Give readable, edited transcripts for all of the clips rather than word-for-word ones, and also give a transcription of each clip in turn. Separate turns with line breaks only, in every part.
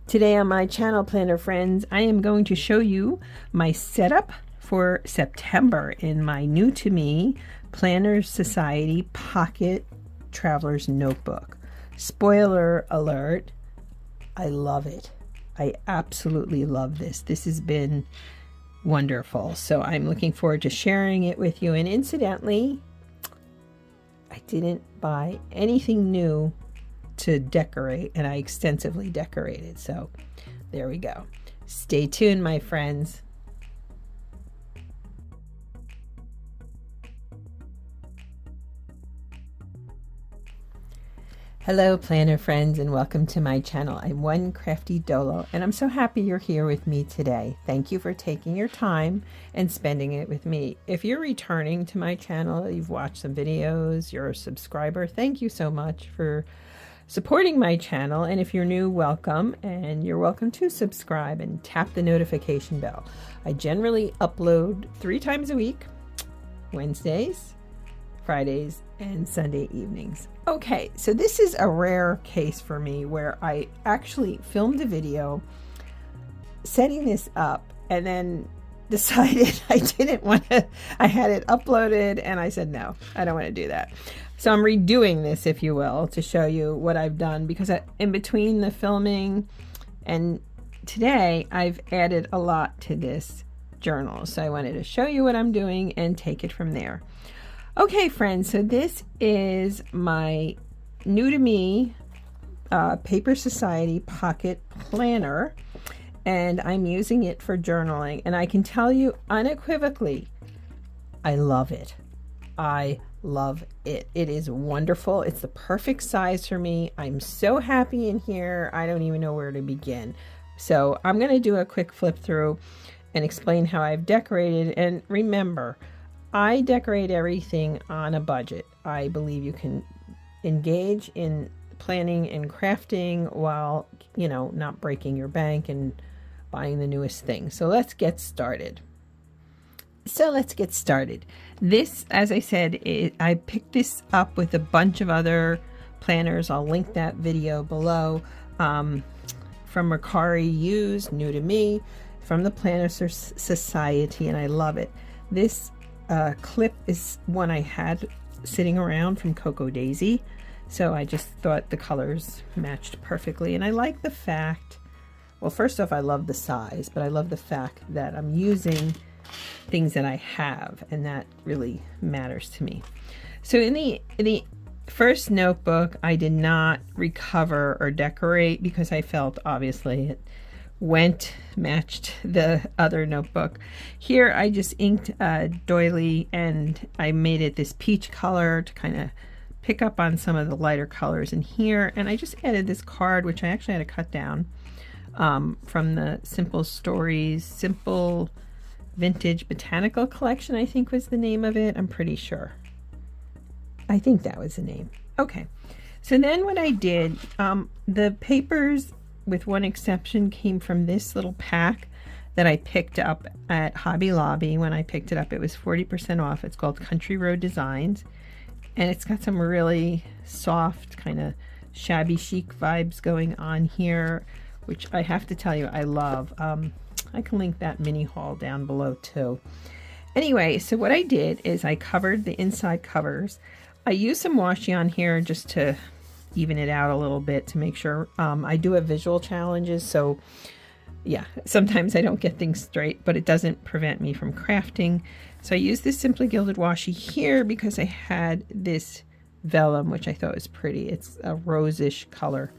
Today on my channel, Planner Friends, I am going to show you my setup for September in my new to me Planners Society Pocket Traveler's Notebook. Spoiler alert, I love it. I absolutely love this. This has been wonderful. So I'm looking forward to sharing it with you. And incidentally, I didn't buy anything new to decorate, and I extensively decorated. So there we go. Stay tuned, my friends. Hello, planner friends, and welcome to my channel. I'm One Crafty Dolo, and I'm so happy you're here with me today. Thank you for taking your time and spending it with me. If you're returning to my channel, you've watched some videos, you're a subscriber, thank you so much for supporting my channel. And if you're new, welcome, and you're welcome to subscribe and tap the notification bell. I generally upload 3 times a week, Wednesdays, Fridays, and Sunday evenings. Okay, so this is a rare case for me where I actually filmed a video setting this up and then decided I didn't want to. I had it uploaded and I said, no, I don't want to do that. So I'm redoing this, if you will, to show you what I've done, because in between the filming and today, I've added a lot to this journal. So I wanted to show you what I'm doing and take it from there. Okay, friends, so this is my new to me Paper Society Pocket Planner, and I'm using it for journaling. And I can tell you unequivocally, I love it. I love it. It is wonderful. It's the perfect size for me. I'm so happy in here. I don't even know where to begin. So I'm going to do a quick flip through and explain how I've decorated. And remember, I decorate everything on a budget. I believe you can engage in planning and crafting while, you know, not breaking your bank and buying the newest thing. So let's get started. This, as I said, I picked this up with a bunch of other planners. I'll link that video below. From Mercari Used, new to me, from the Planners Society, and I love it. This clip is one I had sitting around from Coco Daisy, so I just thought the colors matched perfectly. And I like the fact, well, first off, I love the size, but I love the fact that I'm using things that I have, and that really matters to me. So in the first notebook, I did not recover or decorate because I felt obviously it matched the other notebook. Here I just inked a doily and I made it this peach color to kind of pick up on some of the lighter colors in here. And I just added this card, which I actually had to cut down from the Simple Stories Simple Vintage Botanical Collection, I think was the name of it. I'm pretty sure. I think that was the name. Okay, so then what I did, the papers, with one exception, came from this little pack that I picked up at Hobby Lobby. When I picked it up, it was 40% off. It's called Country Road Designs, and it's got some really soft, kind of shabby chic vibes going on here, which I have to tell you I love. I can link that mini haul down below too. Anyway, so what I did is I covered the inside covers. I used some washi on here just to even it out a little bit to make sure. I do have visual challenges, so yeah, sometimes I don't get things straight, but it doesn't prevent me from crafting. So I used this Simply Gilded washi here because I had this vellum, which I thought was pretty. It's a rosish color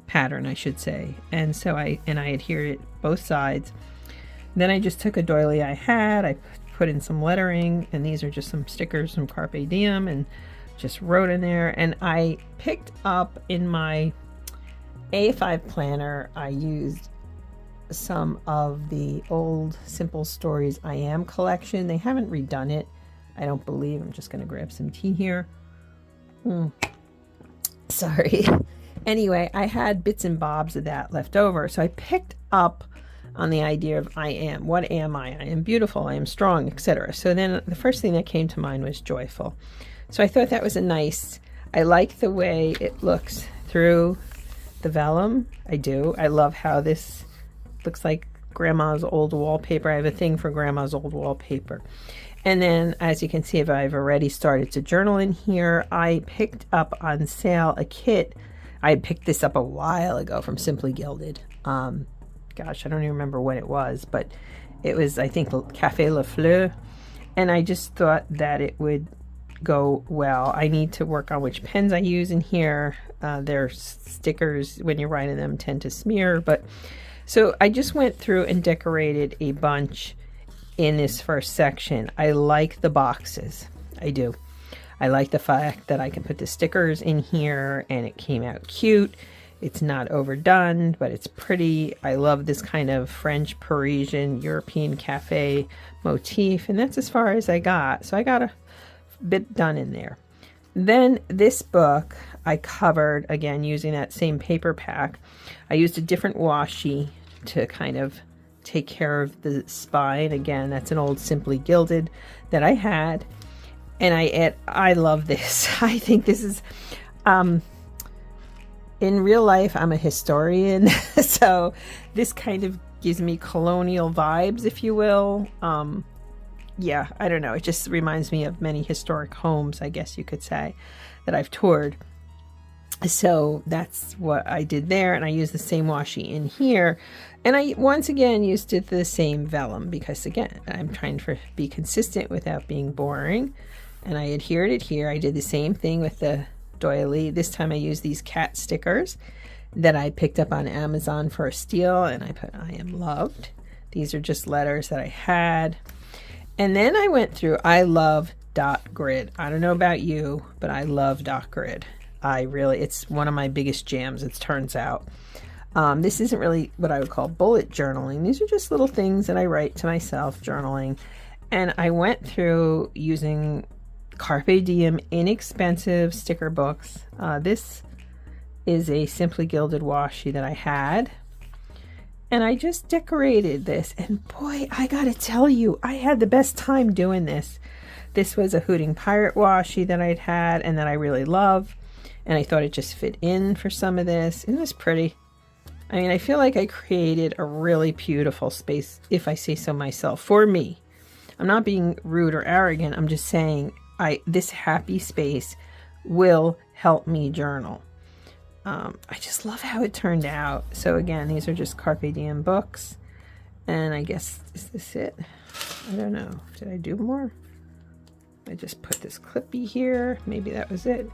pattern, I should say. And so I adhered it both sides. Then I just took a doily I had, I put in some lettering, and these are just some stickers from Carpe Diem, and just wrote in there. And I picked up in my A5 planner, I used some of the old Simple Stories I Am collection. They haven't redone it, I don't believe. I'm just going to grab some tea here. Sorry. Anyway, I had bits and bobs of that left over, so I picked up on the idea of I am. What am I? I am beautiful, I am strong, etc. So then the first thing that came to mind was joyful. So I thought that was a nice, I like the way it looks through the vellum. I do. I love how this looks like grandma's old wallpaper. I have a thing for grandma's old wallpaper. And then, as you can see, if I've already started to journal in here, I picked up on sale a kit. I had picked this up a while ago from Simply Gilded. Gosh, I don't even remember when it was, but it was, I think, Café Le Fleur. And I just thought that it would go well. I need to work on which pens I use in here. Their stickers, when you're writing them, tend to smear. But so I just went through and decorated a bunch in this first section. I like the boxes. I do. I like the fact that I can put the stickers in here and it came out cute. It's not overdone, but it's pretty. I love this kind of French, Parisian, European cafe motif, and that's as far as I got. So I got a bit done in there. Then this book I covered, again, using that same paper pack. I used a different washi to kind of take care of the spine. Again, that's an old Simply Gilded that I had. And I love this. I think this is, in real life, I'm a historian. So this kind of gives me colonial vibes, if you will. Yeah, I don't know. It just reminds me of many historic homes, I guess you could say, that I've toured. So that's what I did there. And I used the same washi in here. And I, once again, used the same vellum because, again, I'm trying to be consistent without being boring. And I adhered it here. I did the same thing with the doily. This time I used these cat stickers that I picked up on Amazon for a steal. And I put, I am loved. These are just letters that I had. And then I went through, I love dot grid. I don't know about you, but I love dot grid. It's one of my biggest jams, it turns out. This isn't really what I would call bullet journaling. These are just little things that I write to myself, journaling. And I went through using Carpe Diem inexpensive sticker books. This is a Simply Gilded washi that I had. And I just decorated this. And boy, I gotta tell you, I had the best time doing this. This was a Hooting Pirate washi that I'd had and that I really love. And I thought it just fit in for some of this. Isn't this pretty? I mean, I feel like I created a really beautiful space, if I say so myself, for me. I'm not being rude or arrogant. I'm just saying this happy space will help me journal. I just love how it turned out. So again, these are just Carpe Diem books. And I guess, is this it? I don't know. Did I do more? I just put this clippy here. Maybe that was it.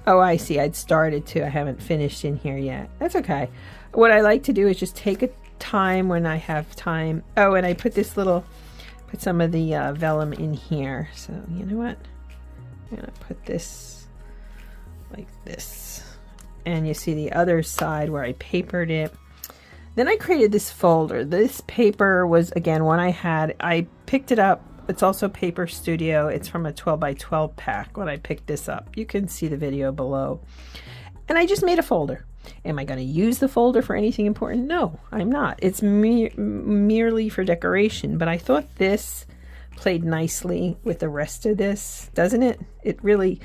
Oh, I see. I'd started to. I haven't finished in here yet. That's okay. What I like to do is just take a time when I have time. Oh, and I put put some of the vellum in here. So, you know what? I'm going to put this like this. And you see the other side where I papered it. Then I created this folder. This paper was, again, one I had. I picked it up. It's also Paper Studio. It's from a 12 by 12 pack when I picked this up. You can see the video below. And I just made a folder. Am I going to use the folder for anything important? No, I'm not. It's merely for decoration. But I thought this played nicely with the rest of this, doesn't it? It really...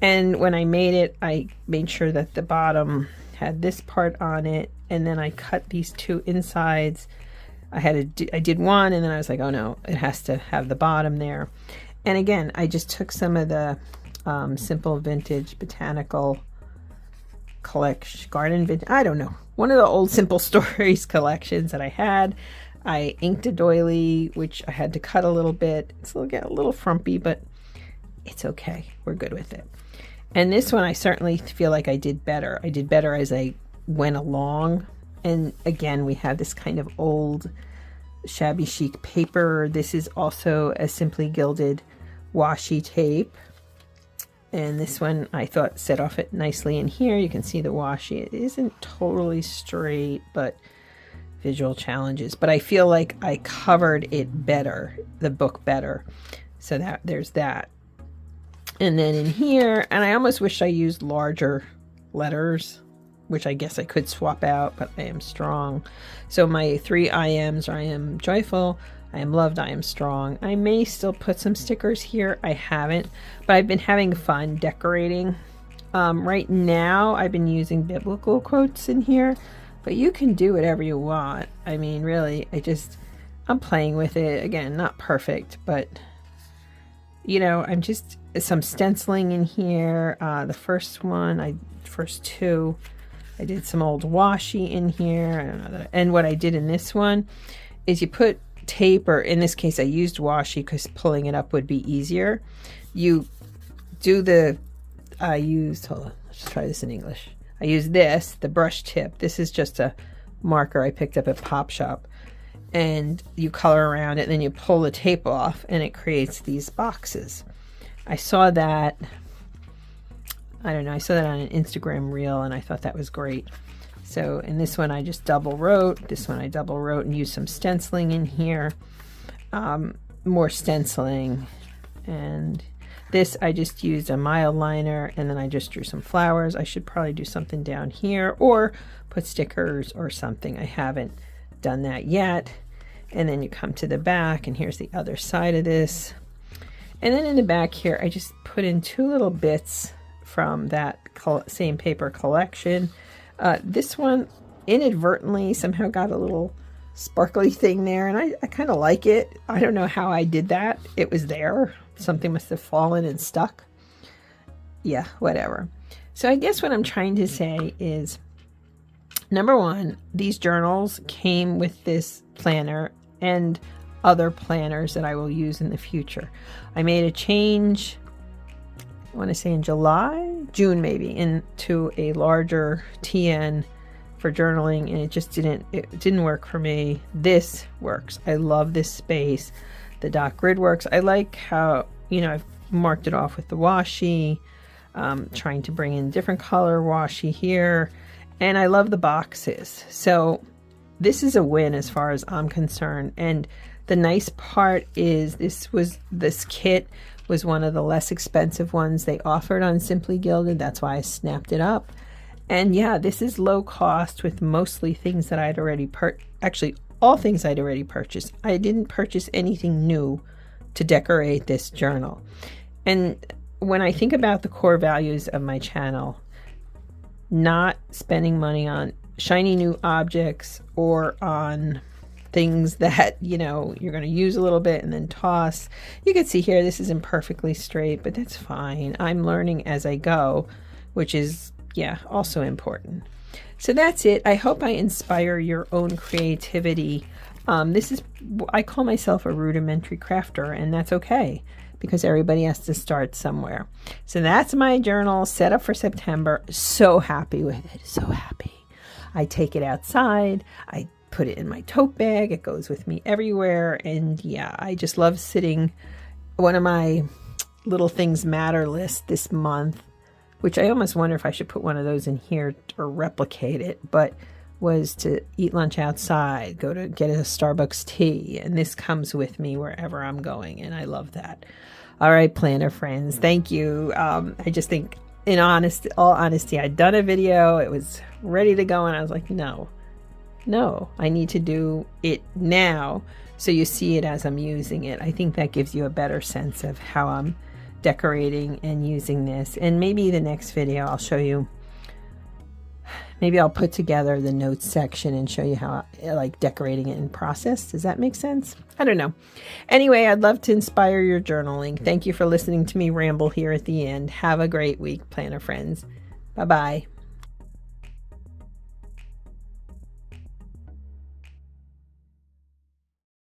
And when I made it, I made sure that the bottom had this part on it. And then I cut these two insides. I did one, and then I was like, oh no, it has to have the bottom there. And again, I just took some of the Simple Vintage Botanical collection, Garden Vintage, I don't know, one of the old Simple Stories collections that I had. I inked a doily, which I had to cut a little bit. It's get a little frumpy, but it's okay. We're good with it. And this one, I certainly feel like I did better. I did better as I went along. And again, we have this kind of old shabby chic paper. This is also a Simply Gilded washi tape. And this one I thought set off it nicely in here. You can see the washi. It isn't totally straight, but visual challenges. But I feel like I covered it better, the book better. So that there's that. And then in here, and I almost wish I used larger letters, which I guess I could swap out, but I am strong. So my 3 I ams are I am joyful, I am loved, I am strong. I may still put some stickers here. I haven't, but I've been having fun decorating. Right now I've been using biblical quotes in here, but you can do whatever you want. I mean, really, I'm playing with it. Again, not perfect, but you know, I'm just some stenciling in here. The first two, I did some old washi in here. And what I did in this one is you put tape, or in this case I used washi because pulling it up would be easier. You do hold on, let's try this in English. I use the brush tip. This is just a marker I picked up at Pop Shop. And you color around it, and then you pull the tape off, and it creates these boxes. I saw that, I don't know, I saw that on an Instagram reel, and I thought that was great. So in this one, I just double wrote. This one I double wrote and used some stenciling in here. More stenciling. And this, I just used a mild liner, and then I just drew some flowers. I should probably do something down here, or put stickers or something. I haven't done that yet. And then you come to the back, and here's the other side of this. And then in the back here, I just put in 2 little bits from that same paper collection. This one inadvertently somehow got a little sparkly thing there, and I kind of like it. I don't know how I did that. It was there. Something must have fallen and stuck. Yeah, whatever. So I guess what I'm trying to say is, number one, these journals came with this planner and other planners that I will use in the future. I made a change, I want to say in June maybe, into a larger TN for journaling, and it didn't work for me. This works. I love this space. The dot grid works. I like how, you know, I've marked it off with the washi, trying to bring in different color washi here. And I love the boxes. So this is a win as far as I'm concerned. And the nice part is this kit was one of the less expensive ones they offered on Simply Gilded. That's why I snapped it up. And yeah, this is low cost with mostly things that I'd already actually all things I'd already purchased. I didn't purchase anything new to decorate this journal. And when I think about the core values of my channel, not spending money on shiny new objects or on things that, you know, you're going to use a little bit and then toss. You can see here, this isn't perfectly straight, but that's fine. I'm learning as I go, which is, yeah, also important. So that's it. I hope I inspire your own creativity. I call myself a rudimentary crafter, and that's okay, because everybody has to start somewhere. So that's my journal set up for September. So happy with it. So happy. I take it outside. I put it in my tote bag. It goes with me everywhere. And yeah, I just love sitting. One of my little things matter list this month, which I almost wonder if I should put one of those in here or replicate it, but was to eat lunch outside, go to get a Starbucks tea. And this comes with me wherever I'm going. And I love that. All right, planner friends, thank you. I just think, in all honesty, I'd done a video. It was ready to go. And I was like, no, I need to do it now. So you see it as I'm using it. I think that gives you a better sense of how I'm decorating and using this. And maybe the next video I'll show you, maybe I'll put together the notes section and show you how I like decorating it in process. Does that make sense? I don't know. Anyway, I'd love to inspire your journaling. Thank you for listening to me ramble here at the end. Have a great week, planner friends. Bye-bye.